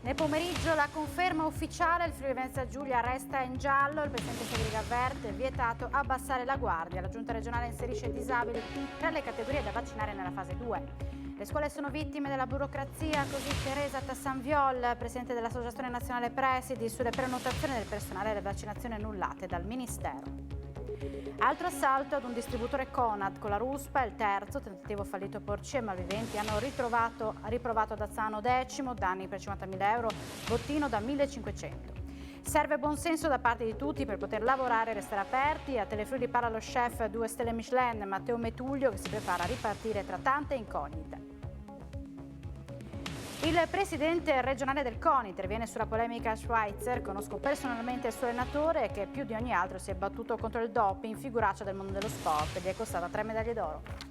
Nel pomeriggio la conferma ufficiale, il Friuli Venezia Giulia resta in giallo, il presidente Federica avverte, vietato abbassare la guardia. La giunta regionale inserisce i disabili tra le categorie da vaccinare nella fase 2. Le scuole sono vittime della burocrazia, così Teresa Tassanviol, presidente dell'Associazione Nazionale Presidi, sulle prenotazioni del personale e le vaccinazioni annullate dal Ministero. Altro assalto ad un distributore Conad con la ruspa, il terzo tentativo fallito a Porci e malviventi hanno riprovato ad Azzano X, danni per 50.000 euro, bottino da 1.500. Serve buonsenso da parte di tutti per poter lavorare e restare aperti. A Telefriuli parla lo chef 2 stelle Michelin, Matteo Metuglio, che si prepara a ripartire tra tante incognite. Il presidente regionale del CONI interviene sulla polemica Schweitzer. Conosco personalmente il suo allenatore che più di ogni altro si è battuto contro il doping, figuraccia del mondo dello sport, gli è costata 3 medaglie d'oro.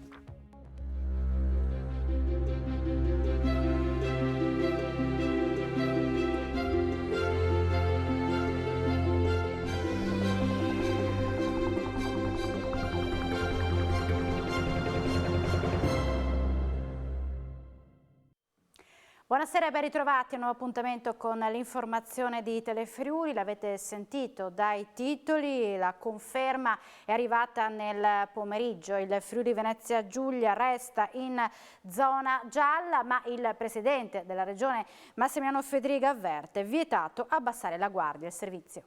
Buonasera e ben ritrovati a un nuovo appuntamento con l'informazione di Telefriuli. L'avete sentito dai titoli, la conferma è arrivata nel pomeriggio. Il Friuli Venezia Giulia resta in zona gialla, ma il presidente della regione Massimiliano Federica avverte, vietato abbassare la guardia al servizio.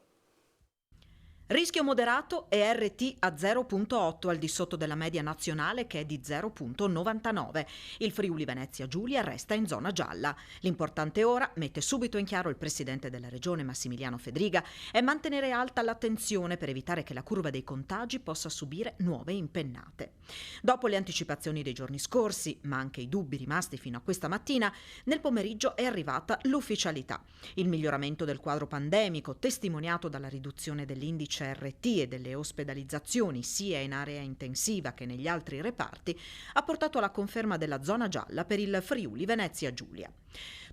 Rischio moderato e RT a 0,8 al di sotto della media nazionale che è di 0,99. Il Friuli Venezia Giulia resta in zona gialla. L'importante ora, mette subito in chiaro il presidente della regione Massimiliano Fedriga, è mantenere alta l'attenzione per evitare che la curva dei contagi possa subire nuove impennate. Dopo le anticipazioni dei giorni scorsi, ma anche i dubbi rimasti fino a questa mattina, nel pomeriggio è arrivata l'ufficialità. Il miglioramento del quadro pandemico, testimoniato dalla riduzione dell'indice RT e delle ospedalizzazioni sia in area intensiva che negli altri reparti, ha portato alla conferma della zona gialla per il Friuli Venezia Giulia.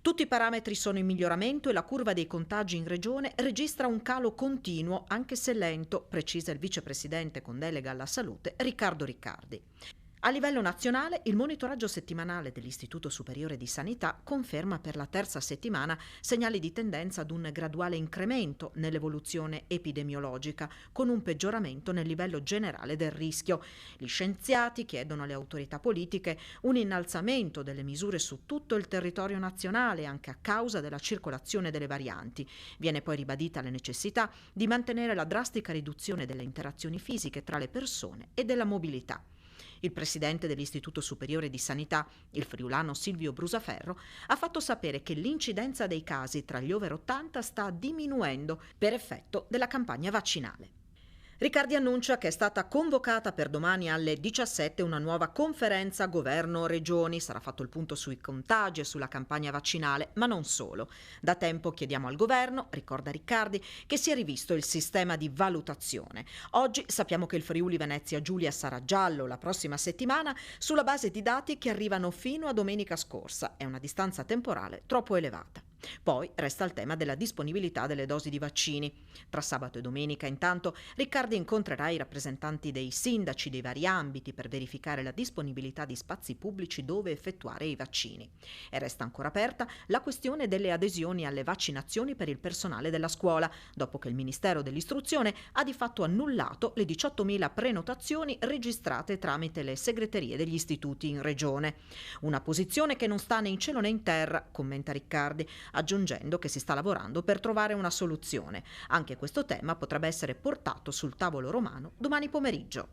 Tutti i parametri sono in miglioramento e la curva dei contagi in regione registra un calo continuo, anche se lento, precisa il vicepresidente con delega alla salute Riccardo Riccardi. A livello nazionale, il monitoraggio settimanale dell'Istituto Superiore di Sanità conferma per la terza settimana segnali di tendenza ad un graduale incremento nell'evoluzione epidemiologica, con un peggioramento nel livello generale del rischio. Gli scienziati chiedono alle autorità politiche un innalzamento delle misure su tutto il territorio nazionale, anche a causa della circolazione delle varianti. Viene poi ribadita la necessità di mantenere la drastica riduzione delle interazioni fisiche tra le persone e della mobilità. Il presidente dell'Istituto Superiore di Sanità, il friulano Silvio Brusaferro, ha fatto sapere che l'incidenza dei casi tra gli over 80 sta diminuendo per effetto della campagna vaccinale. Riccardi annuncia che è stata convocata per domani alle 17 una nuova conferenza governo-regioni. Sarà fatto il punto sui contagi e sulla campagna vaccinale, ma non solo. Da tempo chiediamo al governo, ricorda Riccardi, che sia rivisto il sistema di valutazione. Oggi sappiamo che il Friuli Venezia Giulia sarà giallo la prossima settimana sulla base di dati che arrivano fino a domenica scorsa. È una distanza temporale troppo elevata. Poi resta il tema della disponibilità delle dosi di vaccini. Tra sabato e domenica, intanto, Riccardi incontrerà i rappresentanti dei sindaci dei vari ambiti per verificare la disponibilità di spazi pubblici dove effettuare i vaccini. E resta ancora aperta la questione delle adesioni alle vaccinazioni per il personale della scuola, dopo che il Ministero dell'Istruzione ha di fatto annullato le 18.000 prenotazioni registrate tramite le segreterie degli istituti in regione. Una posizione che non sta né in cielo né in terra, commenta Riccardi, aggiungendo che si sta lavorando per trovare una soluzione. Anche questo tema potrebbe essere portato sul tavolo romano domani pomeriggio.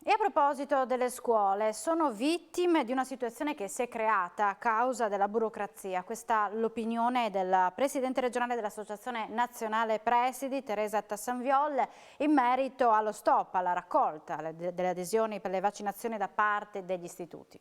E a proposito delle scuole, sono vittime di una situazione che si è creata a causa della burocrazia. Questa è l'opinione del presidente regionale dell'Associazione Nazionale Presidi, Teresa Tassanviol, in merito allo stop, alla raccolta delle adesioni per le vaccinazioni da parte degli istituti.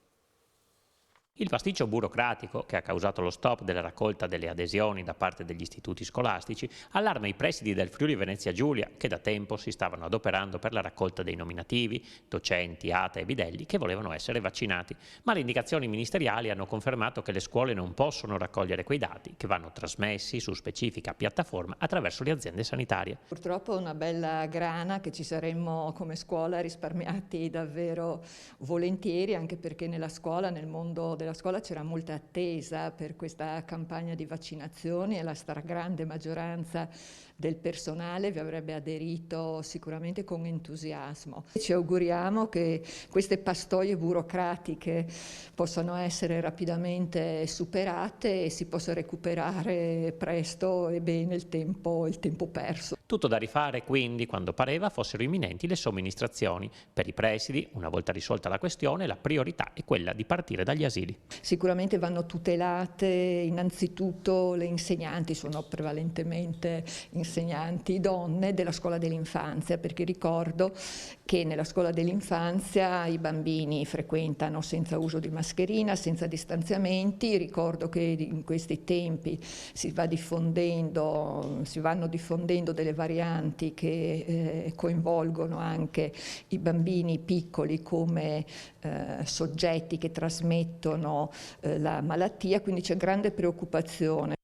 Il pasticcio burocratico che ha causato lo stop della raccolta delle adesioni da parte degli istituti scolastici allarma i presidi del Friuli Venezia Giulia che da tempo si stavano adoperando per la raccolta dei nominativi, docenti, ATA e bidelli che volevano essere vaccinati, ma le indicazioni ministeriali hanno confermato che le scuole non possono raccogliere quei dati che vanno trasmessi su specifica piattaforma attraverso le aziende sanitarie. Purtroppo è una bella grana che ci saremmo come scuola risparmiati davvero volentieri, anche perché nella scuola, nel mondo del della scuola c'era molta attesa per questa campagna di vaccinazioni e la stragrande maggioranza del personale vi avrebbe aderito sicuramente con entusiasmo. Ci auguriamo che queste pastoie burocratiche possano essere rapidamente superate e si possa recuperare presto e bene il tempo perso. Tutto da rifare quindi quando pareva fossero imminenti le somministrazioni. Per i presidi, una volta risolta la questione, la priorità è quella di partire dagli asili. Sicuramente vanno tutelate innanzitutto le insegnanti, sono prevalentemente insegnanti donne della scuola dell'infanzia, perché ricordo che nella scuola dell'infanzia i bambini frequentano senza uso di mascherina, senza distanziamenti. Ricordo che in questi tempi si vanno diffondendo delle varianti che coinvolgono anche i bambini piccoli come soggetti che trasmettono la malattia, quindi c'è grande preoccupazione.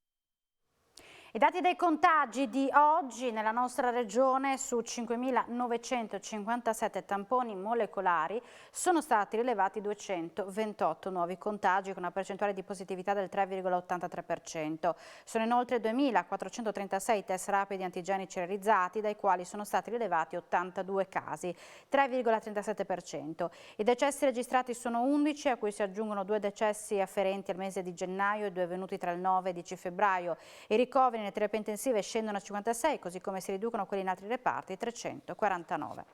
I dati dei contagi di oggi nella nostra regione: su 5.957 tamponi molecolari sono stati rilevati 228 nuovi contagi con una percentuale di positività del 3,83%. Sono inoltre 2.436 test rapidi antigenici realizzati, dai quali sono stati rilevati 82 casi, 3,37%. I decessi registrati sono 11, a cui si aggiungono 2 decessi afferenti al mese di gennaio e 2 avvenuti tra il 9 e il 10 febbraio. I ricoveri nelle terapie intensive scendono a 56, così come si riducono quelli in altri reparti, 349.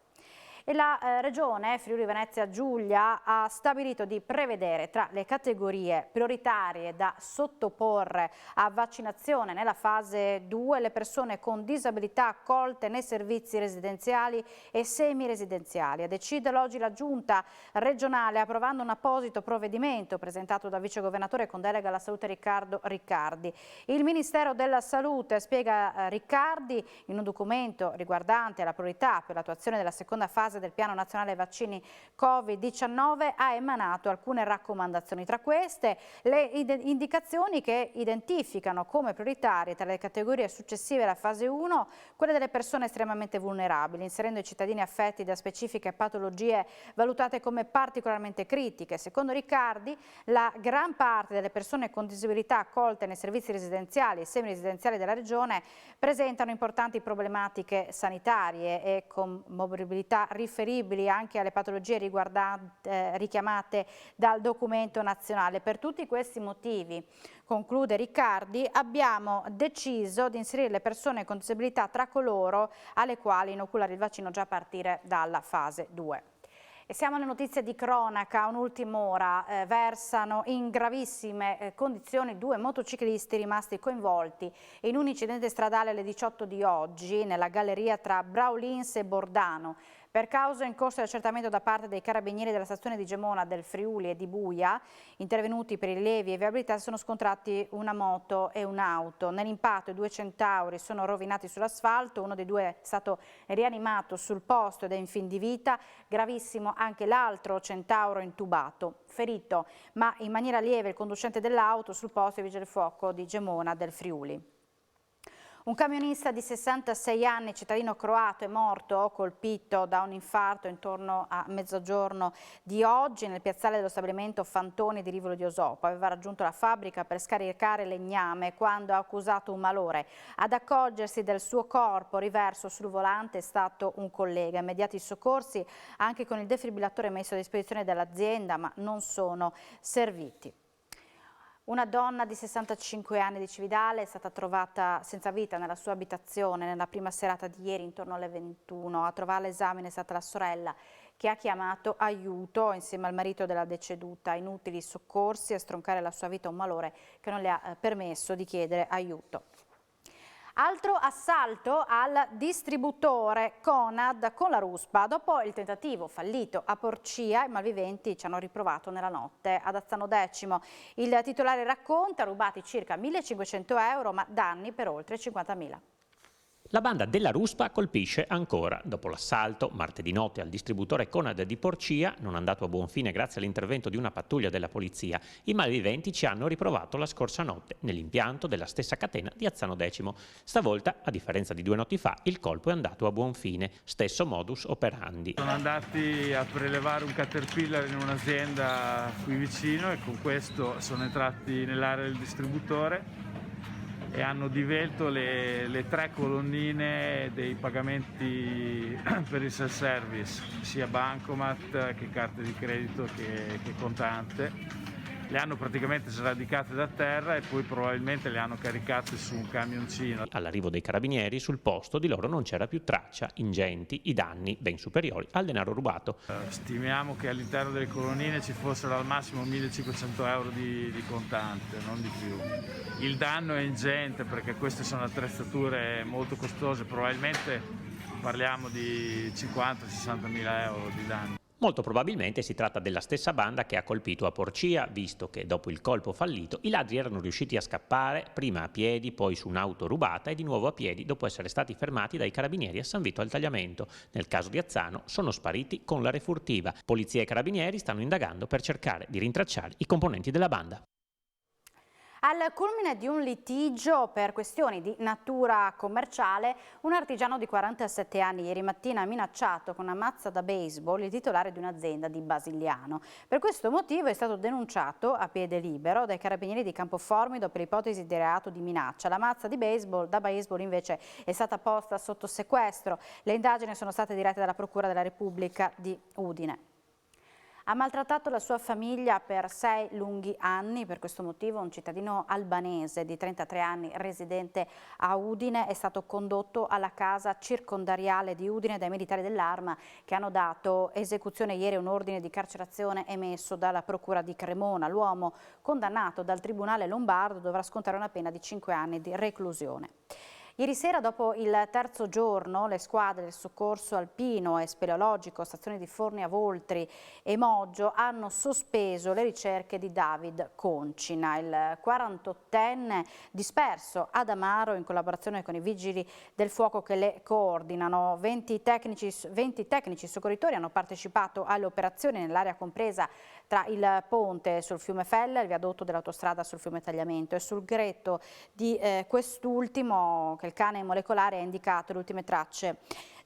E la Regione Friuli Venezia Giulia ha stabilito di prevedere tra le categorie prioritarie da sottoporre a vaccinazione nella fase 2 le persone con disabilità accolte nei servizi residenziali e semiresidenziali. A deciderlo oggi la Giunta regionale, approvando un apposito provvedimento presentato dal vicegovernatore con delega alla salute Riccardo Riccardi. Il Ministero della Salute, spiega Riccardi, in un documento riguardante la priorità per l'attuazione della seconda fase del Piano Nazionale Vaccini Covid-19, ha emanato alcune raccomandazioni. Tra queste le indicazioni che identificano come prioritarie tra le categorie successive alla fase 1 quelle delle persone estremamente vulnerabili, inserendo i cittadini affetti da specifiche patologie valutate come particolarmente critiche. Secondo Riccardi, la gran parte delle persone con disabilità accolte nei servizi residenziali e semiresidenziali della Regione presentano importanti problematiche sanitarie e con morbidità riferibili anche alle patologie richiamate dal documento nazionale. Per tutti questi motivi, conclude Riccardi, abbiamo deciso di inserire le persone con disabilità tra coloro alle quali inoculare il vaccino già a partire dalla fase 2. E siamo alle notizie di cronaca. Un'ultima ora, versano in gravissime condizioni 2 motociclisti rimasti coinvolti in un incidente stradale alle 18 di oggi nella galleria tra Braulins e Bordano. Per causa in corso di accertamento da parte dei carabinieri della stazione di Gemona, del Friuli e di Buia, intervenuti per rilievi e viabilità, sono scontrati una moto e un'auto. Nell'impatto i 2 centauri sono rovinati sull'asfalto, uno dei 2 è stato rianimato sul posto ed è in fin di vita, gravissimo anche l'altro centauro intubato. Ferito, ma in maniera lieve, il conducente dell'auto, sul posto i vigili del fuoco di Gemona del Friuli. Un camionista di 66 anni, cittadino croato, è morto colpito da un infarto intorno a mezzogiorno di oggi nel piazzale dello stabilimento Fantoni di Rivolo di Osopo. Aveva raggiunto la fabbrica per scaricare legname quando ha accusato un malore. Ad accorgersi del suo corpo riverso sul volante è stato un collega. Immediati i soccorsi anche con il defibrillatore messo a disposizione dall'azienda, ma non sono serviti. Una donna di 65 anni di Cividale è stata trovata senza vita nella sua abitazione nella prima serata di ieri intorno alle 21. A trovare l'esamine è stata la sorella, che ha chiamato aiuto insieme al marito della deceduta. Inutili soccorsi a stroncare la sua vita un malore che non le ha permesso di chiedere aiuto. Altro assalto al distributore Conad con la ruspa. Dopo il tentativo fallito a Porcia, i malviventi ci hanno riprovato nella notte ad Azzano Decimo. Il titolare racconta: rubati circa 1.500 euro, ma danni per oltre 50.000. La banda della Ruspa colpisce ancora. Dopo l'assalto, martedì notte, al distributore Conad di Porcia, non andato a buon fine grazie all'intervento di una pattuglia della polizia, i malviventi ci hanno riprovato la scorsa notte, nell'impianto della stessa catena di Azzano X. Stavolta, a differenza di 2 notti fa, il colpo è andato a buon fine. Stesso modus operandi. Sono andati a prelevare un Caterpillar in un'azienda qui vicino e con questo sono entrati nell'area del distributore e hanno divelto le 3 colonnine dei pagamenti per il self-service, sia bancomat che carte di credito che contante. Le hanno praticamente sradicate da terra e poi probabilmente le hanno caricate su un camioncino. All'arrivo dei carabinieri sul posto di loro non c'era più traccia, ingenti i danni ben superiori al denaro rubato. Stimiamo che all'interno delle colonnine ci fossero al massimo 1.500 euro di contante, non di più. Il danno è ingente perché queste sono attrezzature molto costose, probabilmente parliamo di 50-60 mila euro di danno. Molto probabilmente si tratta della stessa banda che ha colpito a Porcia, visto che dopo il colpo fallito i ladri erano riusciti a scappare, prima a piedi, poi su un'auto rubata e di nuovo a piedi dopo essere stati fermati dai carabinieri a San Vito al Tagliamento. Nel caso di Azzano sono spariti con la refurtiva. Polizia e carabinieri stanno indagando per cercare di rintracciare i componenti della banda. Al culmine di un litigio per questioni di natura commerciale, un artigiano di 47 anni ieri mattina ha minacciato con una mazza da baseball il titolare di un'azienda di Basigliano. Per questo motivo è stato denunciato a piede libero dai carabinieri di Campoformido per ipotesi di reato di minaccia. La mazza da baseball invece è stata posta sotto sequestro. Le indagini sono state dirette dalla Procura della Repubblica di Udine. Ha maltrattato la sua famiglia per 6 lunghi anni, per questo motivo un cittadino albanese di 33 anni residente a Udine è stato condotto alla casa circondariale di Udine dai militari dell'Arma che hanno dato esecuzione ieri a un ordine di carcerazione emesso dalla Procura di Cremona. L'uomo condannato dal Tribunale Lombardo dovrà scontare una pena di 5 anni di reclusione. Ieri sera, dopo il terzo giorno, le squadre del soccorso alpino e speleologico, stazioni di Forni a Voltri e Moggio, hanno sospeso le ricerche di David Concina, il 48enne disperso ad Amaro in collaborazione con i vigili del fuoco che le coordinano. 20 tecnici soccorritori hanno partecipato alle operazioni nell'area compresa tra il ponte sul fiume Fella, il viadotto dell'autostrada sul fiume Tagliamento e sul gretto di quest'ultimo, che il cane molecolare ha indicato le ultime tracce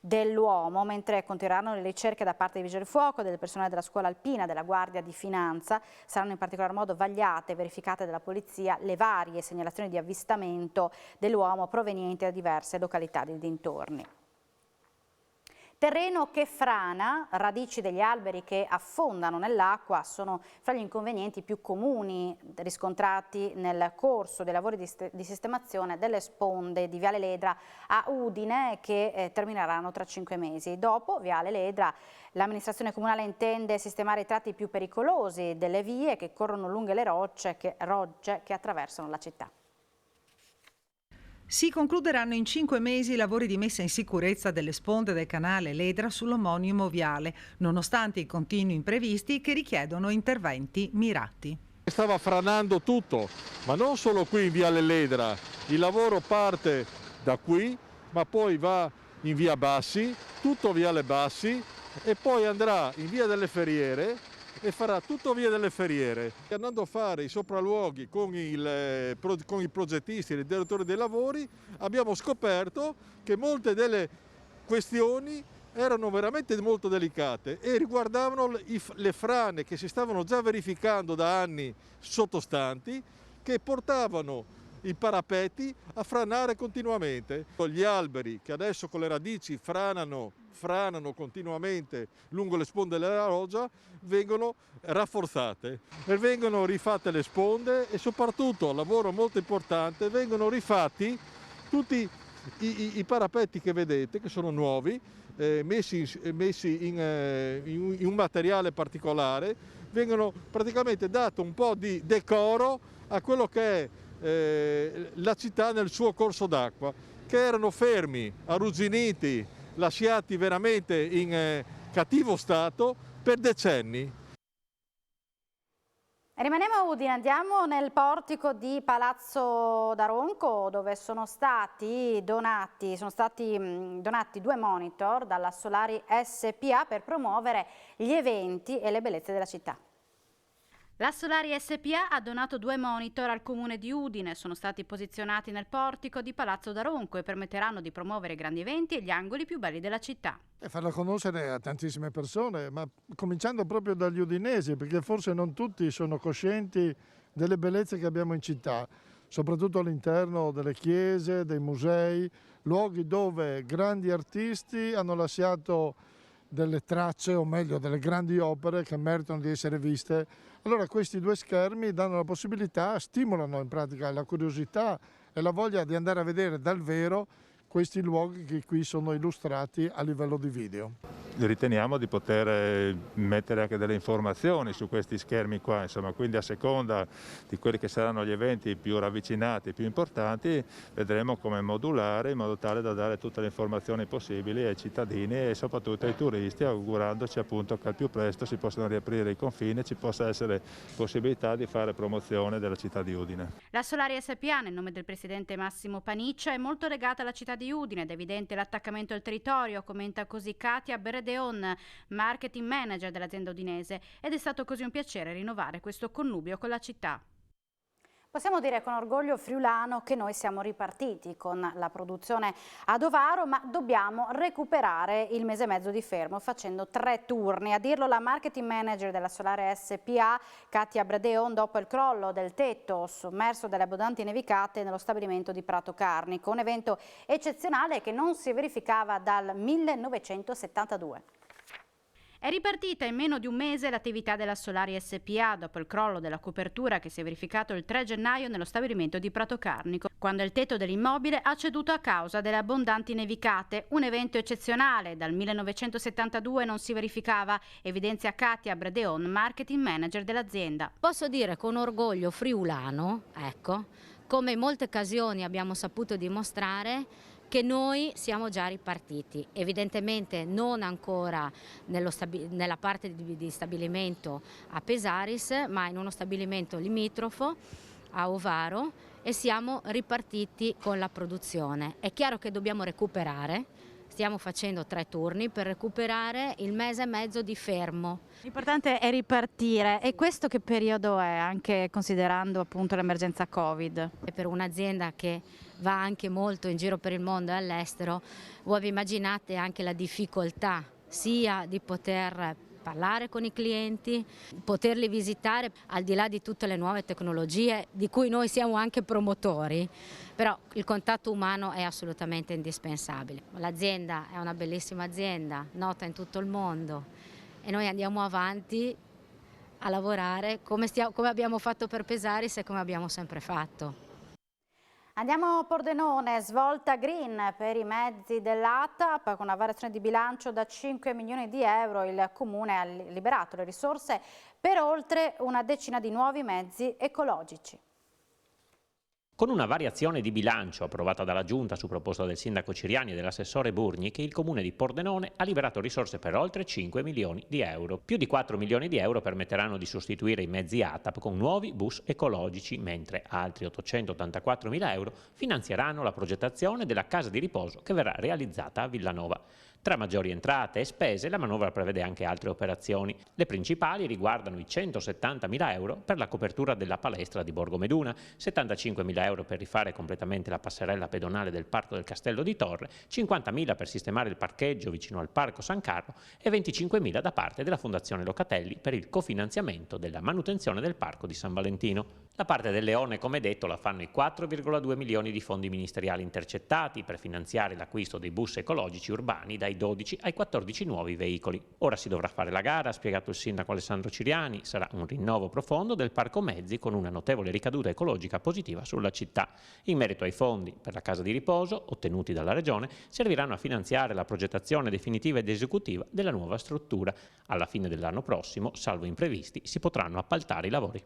dell'uomo, mentre continueranno le ricerche da parte dei vigili del fuoco, del personale della scuola alpina, della Guardia di Finanza. Saranno in particolar modo vagliate e verificate dalla polizia le varie segnalazioni di avvistamento dell'uomo provenienti da diverse località dei dintorni. Terreno che frana, radici degli alberi che affondano nell'acqua sono fra gli inconvenienti più comuni riscontrati nel corso dei lavori di sistemazione delle sponde di Viale Ledra a Udine che termineranno tra 5 mesi. Dopo Viale Ledra l'amministrazione comunale intende sistemare i tratti più pericolosi delle vie che corrono lungo le rogge che attraversano la città. Si concluderanno in 5 mesi i lavori di messa in sicurezza delle sponde del canale Ledra sull'omonimo viale, nonostante i continui imprevisti che richiedono interventi mirati. Stava franando tutto, ma non solo qui in Viale Ledra. Il lavoro parte da qui, ma poi va in Via Bassi, tutto Viale Bassi, e poi andrà in Via delle Ferriere e farà tutto Via delle Ferriere. Andando a fare i sopralluoghi con i progettisti e i direttori dei lavori abbiamo scoperto che molte delle questioni erano veramente molto delicate e riguardavano le frane che si stavano già verificando da anni sottostanti, che portavano i parapetti a franare continuamente. Gli alberi che adesso con le radici franano continuamente lungo le sponde della roggia vengono rafforzate e vengono rifatte le sponde e soprattutto, lavoro molto importante, vengono rifatti tutti i parapetti che vedete, che sono nuovi, messi in un materiale particolare, vengono praticamente dato un po' di decoro a quello che è la città nel suo corso d'acqua, che erano fermi, arrugginiti, lasciati veramente in cattivo stato per decenni. Rimaniamo a Udine, andiamo nel portico di Palazzo d'Aronco, dove sono stati donati 2 monitor dalla Solari SPA per promuovere gli eventi e le bellezze della città. La Solari SPA ha donato 2 monitor al comune di Udine, sono stati posizionati nel portico di Palazzo d'Aronco e permetteranno di promuovere i grandi eventi e gli angoli più belli della città. E farla conoscere a tantissime persone, ma cominciando proprio dagli udinesi, perché forse non tutti sono coscienti delle bellezze che abbiamo in città, soprattutto all'interno delle chiese, dei musei, luoghi dove grandi artisti hanno lasciato delle tracce, o meglio delle grandi opere che meritano di essere viste. Allora questi 2 schermi danno la possibilità, stimolano in pratica la curiosità e la voglia di andare a vedere dal vero questi luoghi che qui sono illustrati a livello di video. Riteniamo di poter mettere anche delle informazioni su questi schermi qua, insomma, quindi a seconda di quelli che saranno gli eventi più ravvicinati, più importanti, vedremo come modulare in modo tale da dare tutte le informazioni possibili ai cittadini e soprattutto ai turisti, augurandoci appunto che al più presto si possano riaprire i confini e ci possa essere possibilità di fare promozione della città di Udine. La Solari SPA, nel nome del presidente Massimo Paniccia, è molto legata alla città di Udine ed è evidente l'attaccamento al territorio, commenta così Katia Beredeon, marketing manager dell'azienda udinese, ed è stato così un piacere rinnovare questo connubio con la città. Possiamo dire con orgoglio friulano che noi siamo ripartiti con la produzione ad Ovaro, ma dobbiamo recuperare il mese e mezzo di fermo facendo 3 turni. A dirlo la marketing manager della Solare SPA, Katia Bradeon, dopo il crollo del tetto sommerso dalle abbondanti nevicate nello stabilimento di Prato Carnico, un evento eccezionale che non si verificava dal 1972. È ripartita in meno di un mese l'attività della Solari SPA dopo il crollo della copertura che si è verificato il 3 gennaio nello stabilimento di Prato Carnico, quando il tetto dell'immobile ha ceduto a causa delle abbondanti nevicate. Un evento eccezionale, dal 1972 non si verificava, evidenzia Katia Bradeon, marketing manager dell'azienda. Posso dire con orgoglio friulano, ecco, come in molte occasioni abbiamo saputo dimostrare, che noi siamo già ripartiti, evidentemente non ancora nella parte di stabilimento a Pesaris, ma in uno stabilimento limitrofo a Ovaro, e siamo ripartiti con la produzione. È chiaro che dobbiamo recuperare, stiamo facendo 3 turni per recuperare il mese e mezzo di fermo. L'importante è ripartire, e questo che periodo è, anche considerando appunto l'emergenza Covid? E per un'azienda che va anche molto in giro per il mondo e all'estero, voi vi immaginate anche la difficoltà sia di poter parlare con i clienti, poterli visitare al di là di tutte le nuove tecnologie di cui noi siamo anche promotori, però il contatto umano è assolutamente indispensabile. L'azienda è una bellissima azienda, nota in tutto il mondo, e noi andiamo avanti a lavorare come abbiamo fatto per Pesaris e come abbiamo sempre fatto. Andiamo a Pordenone, svolta green per i mezzi dell'ATAP, con una variazione di bilancio da 5 milioni di euro il Comune ha liberato le risorse per oltre una decina di nuovi mezzi ecologici. Con una variazione di bilancio approvata dalla Giunta su proposta del sindaco Ciriani e dell'assessore Burgni, il comune di Pordenone ha liberato risorse per oltre 5 milioni di euro. Più di 4 milioni di euro permetteranno di sostituire i mezzi ATAP con nuovi bus ecologici, mentre altri 884 mila euro finanzieranno la progettazione della casa di riposo che verrà realizzata a Villanova. Tra maggiori entrate e spese, la manovra prevede anche altre operazioni. Le principali riguardano i 170.000 euro per la copertura della palestra di Borgomeduna, 75.000 euro per rifare completamente la passerella pedonale del Parco del Castello di Torre, 50.000 per sistemare il parcheggio vicino al Parco San Carlo e 25.000 da parte della Fondazione Locatelli per il cofinanziamento della manutenzione del Parco di San Valentino. La parte del Leone, come detto, la fanno i 4,2 milioni di fondi ministeriali intercettati per finanziare l'acquisto dei bus ecologici urbani dai 12 ai 14 nuovi veicoli. Ora si dovrà fare la gara, ha spiegato il sindaco Alessandro Ciriani, sarà un rinnovo profondo del parco mezzi con una notevole ricaduta ecologica positiva sulla città. In merito ai fondi per la casa di riposo, ottenuti dalla Regione, serviranno a finanziare la progettazione definitiva ed esecutiva della nuova struttura. Alla fine dell'anno prossimo, salvo imprevisti, si potranno appaltare i lavori.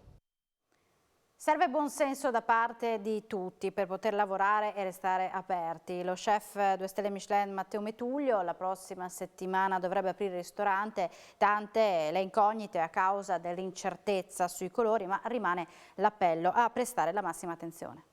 Serve buon senso da parte di tutti per poter lavorare e restare aperti. Lo chef 2 stelle Michelin Matteo Metuglio la prossima settimana dovrebbe aprire il ristorante, tante le incognite a causa dell'incertezza sui colori, ma rimane l'appello a prestare la massima attenzione.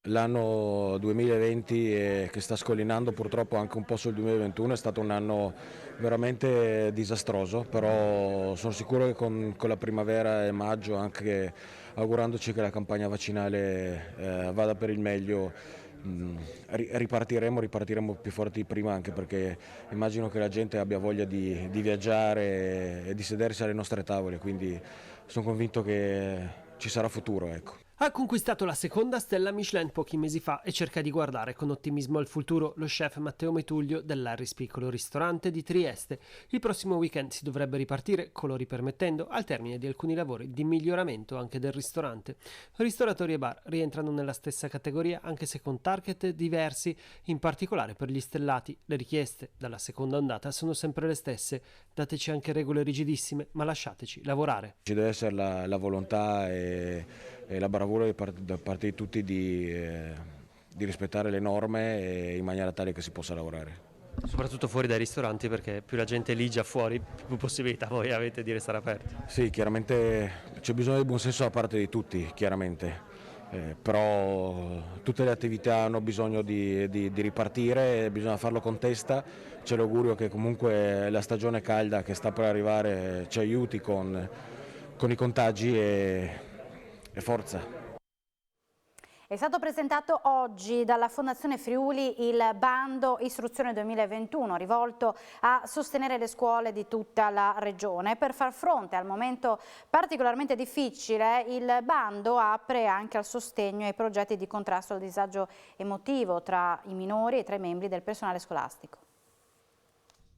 L'anno 2020 che sta scollinando purtroppo anche un po' sul 2021 è stato un anno veramente disastroso, però sono sicuro che con la primavera e maggio, anche augurandoci che la campagna vaccinale vada per il meglio, ripartiremo più forti di prima, anche perché immagino che la gente abbia voglia di viaggiare e di sedersi alle nostre tavole, quindi sono convinto che ci sarà futuro, ecco. Ha conquistato la seconda stella Michelin pochi mesi fa e cerca di guardare con ottimismo al futuro lo chef Matteo Metuglio dell'Harris Piccolo Ristorante di Trieste. Il prossimo weekend si dovrebbe ripartire, colori permettendo, al termine di alcuni lavori di miglioramento anche del ristorante. Ristoratori e bar rientrano nella stessa categoria, anche se con target diversi, in particolare per gli stellati. Le richieste dalla seconda ondata sono sempre le stesse. Dateci anche regole rigidissime, ma lasciateci lavorare. Ci deve essere la volontà e la bravura da parte di tutti di rispettare le norme in maniera tale che si possa lavorare. Soprattutto fuori dai ristoranti, perché più la gente è lì già fuori, più possibilità voi avete di restare aperti. Sì, chiaramente c'è bisogno di buon senso da parte di tutti, chiaramente. Però tutte le attività hanno bisogno di ripartire, bisogna farlo con testa. C'è l'augurio che comunque la stagione calda che sta per arrivare ci aiuti con i contagi e forza. È stato presentato oggi dalla Fondazione Friuli il bando Istruzione 2021 rivolto a sostenere le scuole di tutta la regione. Per far fronte al momento particolarmente difficile, il bando apre anche al sostegno ai progetti di contrasto al disagio emotivo tra i minori e tra i membri del personale scolastico.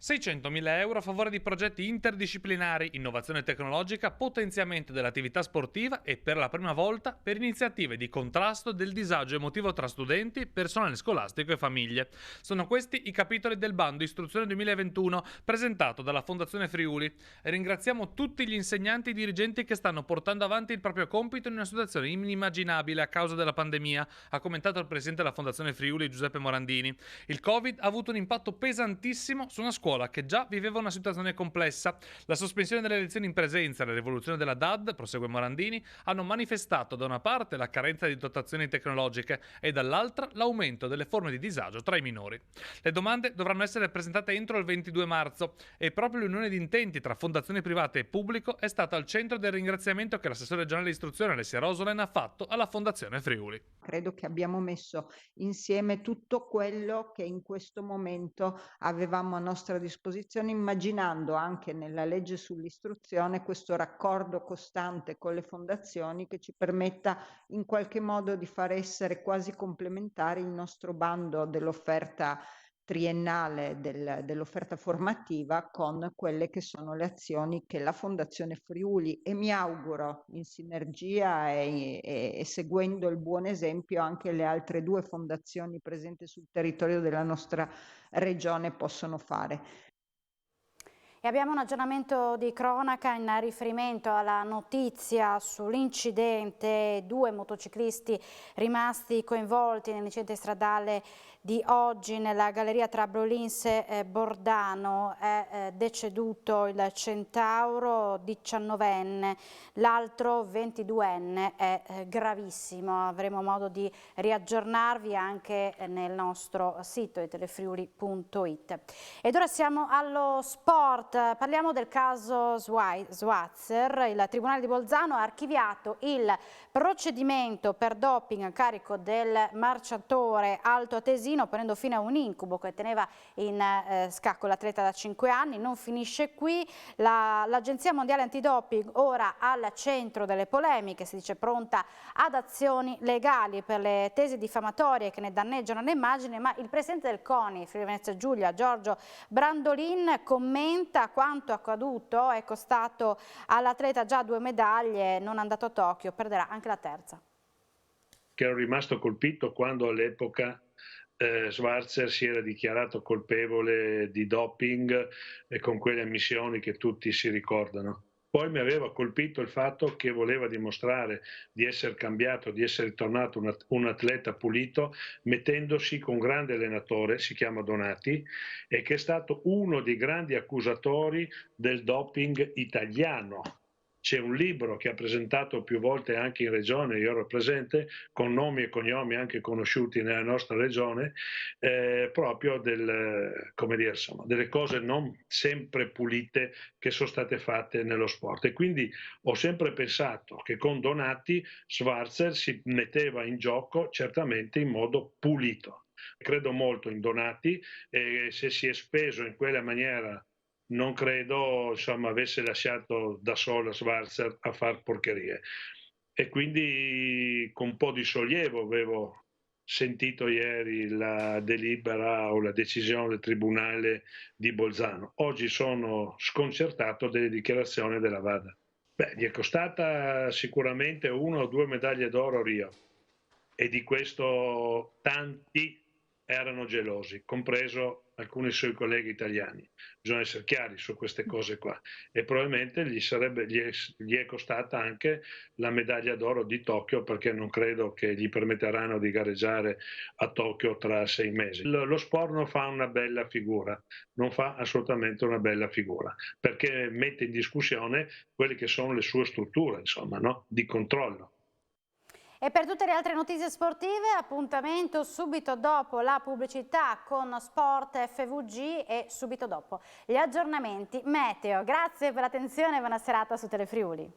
600.000 euro a favore di progetti interdisciplinari, innovazione tecnologica, potenziamento dell'attività sportiva e per la prima volta per iniziative di contrasto del disagio emotivo tra studenti, personale scolastico e famiglie. Sono questi i capitoli del bando Istruzione 2021 presentato dalla Fondazione Friuli. Ringraziamo tutti gli insegnanti e dirigenti che stanno portando avanti il proprio compito in una situazione inimmaginabile a causa della pandemia, ha commentato il presidente della Fondazione Friuli Giuseppe Morandini. Il Covid ha avuto un impatto pesantissimo su una scuola che già viveva una situazione complessa. La sospensione delle lezioni in presenza e la rivoluzione della DAD, prosegue Morandini, hanno manifestato da una parte la carenza di dotazioni tecnologiche e dall'altra l'aumento delle forme di disagio tra i minori. Le domande dovranno essere presentate entro il 22 marzo e proprio l'unione di intenti tra fondazioni private e pubblico è stata al centro del ringraziamento che l'assessore regionale di istruzione Alessia Rosolen ha fatto alla Fondazione Friuli. Credo che abbiamo messo insieme tutto quello che in questo momento avevamo a nostra disposizione, immaginando anche nella legge sull'istruzione questo raccordo costante con le fondazioni che ci permetta in qualche modo di far essere quasi complementari il nostro bando dell'offerta triennale dell'offerta formativa con quelle che sono le azioni che la Fondazione Friuli, e mi auguro in sinergia e seguendo il buon esempio anche le altre 2 fondazioni presenti sul territorio della nostra regione, possono fare. E abbiamo un aggiornamento di cronaca in riferimento alla notizia sull'incidente, 2 motociclisti rimasti coinvolti nell'incidente stradale di oggi nella galleria tra Brolinse e Bordano. È deceduto il centauro 19enne, l'altro 22enne è gravissimo. Avremo modo di riaggiornarvi anche nel nostro sito telefriuli.it. Ed ora siamo allo sport. Parliamo del caso Schweitzer. Il Tribunale di Bolzano ha archiviato il procedimento per doping a carico del marciatore altoatesino, ponendo fine a un incubo che teneva in scacco l'atleta da 5 anni. Non finisce qui. L'Agenzia Mondiale Antidoping ora al centro delle polemiche, si dice pronta ad azioni legali per le tesi diffamatorie che ne danneggiano l'immagine, ma il presidente del CONI Friuli Venezia Giulia, Giorgio Brandolin, commenta quanto accaduto è costato all'atleta già 2 medaglie, non andato a Tokyo, perderà anche la terza. Che ero rimasto colpito quando all'epoca Schweitzer si era dichiarato colpevole di doping e con quelle ammissioni che tutti si ricordano. Poi mi aveva colpito il fatto che voleva dimostrare di essere cambiato, di essere tornato un atleta pulito, mettendosi con un grande allenatore, si chiama Donati, e che è stato uno dei grandi accusatori del doping italiano. C'è un libro che ha presentato più volte anche in regione, io ero presente, con nomi e cognomi anche conosciuti nella nostra regione, proprio come dire, insomma, delle cose non sempre pulite che sono state fatte nello sport. E quindi ho sempre pensato che con Donati Schwarzer si metteva in gioco certamente in modo pulito. Credo molto in Donati e se si è speso in quella maniera non credo, insomma, avesse lasciato da sola Schwarzer a far porcherie. E quindi con un po' di sollievo avevo sentito ieri la delibera o la decisione del Tribunale di Bolzano. Oggi sono sconcertato delle dichiarazioni della VADA. Gli è costata sicuramente 1 o 2 medaglie d'oro a Rio e di questo tanti erano gelosi, compreso alcuni suoi colleghi italiani. Bisogna essere chiari su queste cose qua e probabilmente gli è costata anche la medaglia d'oro di Tokyo, perché non credo che gli permetteranno di gareggiare a Tokyo tra 6 mesi. Lo sport non fa una bella figura, non fa assolutamente una bella figura, perché mette in discussione quelle che sono le sue strutture, insomma, no? Di controllo. E per tutte le altre notizie sportive, appuntamento subito dopo la pubblicità con Sport FVG e subito dopo gli aggiornamenti meteo. Grazie per l'attenzione e buona serata su Telefriuli.